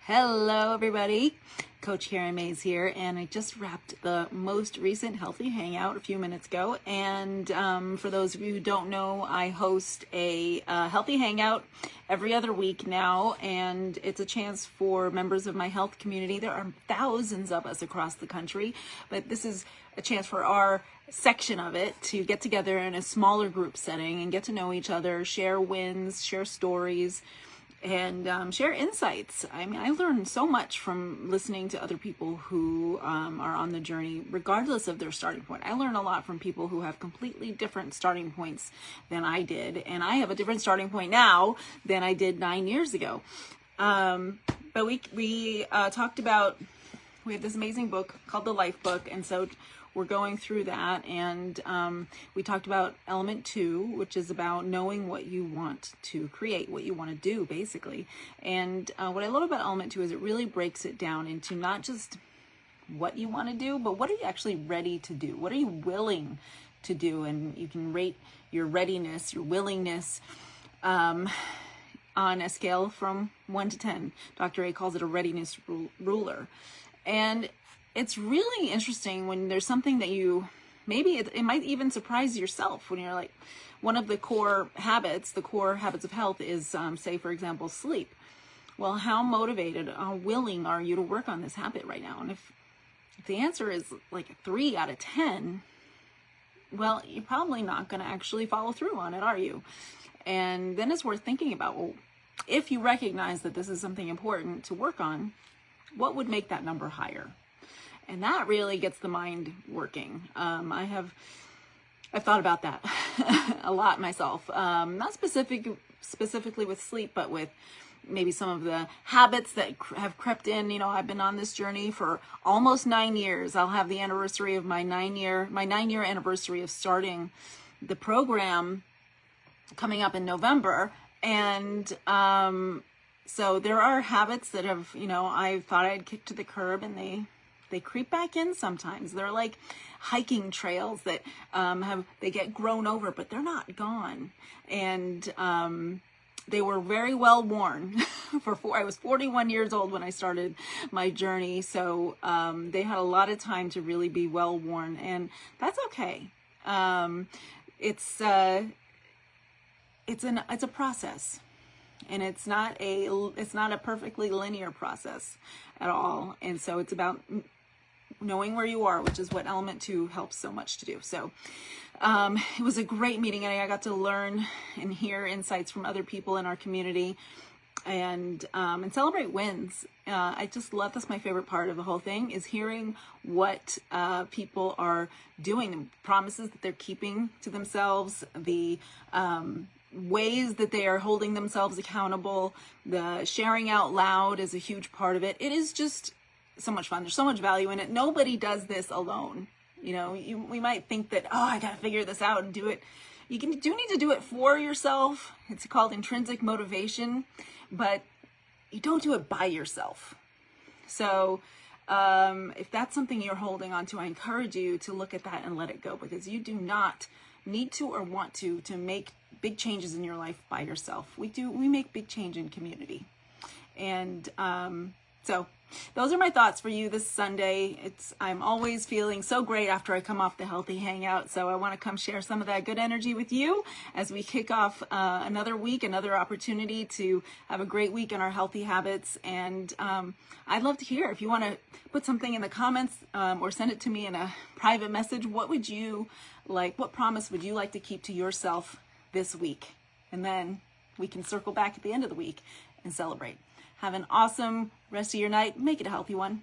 Hello, everybody. Coach Karen Mays here, and I just wrapped the most recent Healthy Hangout a few minutes ago. And for those of you who don't know, I host a Healthy Hangout every other week now, and it's a chance for members of my health community. There are thousands of us across the country, but this is a chance for our section of it to get together in a smaller group setting and get to know each other, share wins, share stories, and share insights. I mean, I learned so much from listening to other people who are on the journey, regardless of their starting point. I learned a lot from people who have completely different starting points than I did, and I have a different starting point now than I did 9 years ago. But we talked about, we have this amazing book called The Life Book, and so we're going through that, and we talked about element 2, which is about knowing what you want to create, what you want to do, basically. And what I love about element 2 is it really breaks it down into not just what you want to do, but what are you actually ready to do? What are you willing to do? And you can rate your readiness, your willingness, on a scale from 1 to 10. Dr. A calls it a readiness ruler. And it's really interesting when there's something that you, maybe it might even surprise yourself when you're like, one of the core habits of health is, say, for example, sleep. Well, how motivated, how willing are you to work on this habit right now? And if the answer is like a 3 out of 10, well, you're probably not going to actually follow through on it, are you? And then it's worth thinking about, well, if you recognize that this is something important to work on, what would make that number higher? And that really gets the mind working. I've thought about that a lot myself. Not specifically with sleep, but with maybe some of the habits that have crept in. You know, I've been on this journey for almost 9 years. I'll have the anniversary of my 9-year anniversary of starting the program coming up in November. And so there are habits that have, you know, I thought I'd kick to the curb, and they creep back in sometimes. They're like hiking trails that they get grown over, but they're not gone. And they were very well worn. I was 41 years old when I started my journey, so they had a lot of time to really be well worn, and that's okay. It's a process. And it's not a perfectly linear process at all. And so it's about knowing where you are, which is what element 2 helps so much to do. So it was a great meeting, and I got to learn and hear insights from other people in our community, and celebrate wins. I just love, that's my favorite part of the whole thing, is hearing what people are doing, the promises that they're keeping to themselves, the ways that they are holding themselves accountable. The sharing out loud is a huge part of it. It is just so much fun. There's so much value in it. Nobody does this alone. You know, we might think that, oh, I got to figure this out and do it. You do need to do it for yourself. It's called intrinsic motivation, but you don't do it by yourself. So if that's something you're holding on to, I encourage you to look at that and let it go, because you do not need to or want to make big changes in your life by yourself. We make big change in community. And so those are my thoughts for you this Sunday. I'm always feeling so great after I come off the Healthy Hangout. So I want to come share some of that good energy with you as we kick off another week, another opportunity to have a great week in our healthy habits. And I'd love to hear if you want to put something in the comments or send it to me in a private message. What promise would you like to keep to yourself this week? And then we can circle back at the end of the week and celebrate. Have an awesome rest of your night. Make it a healthy one.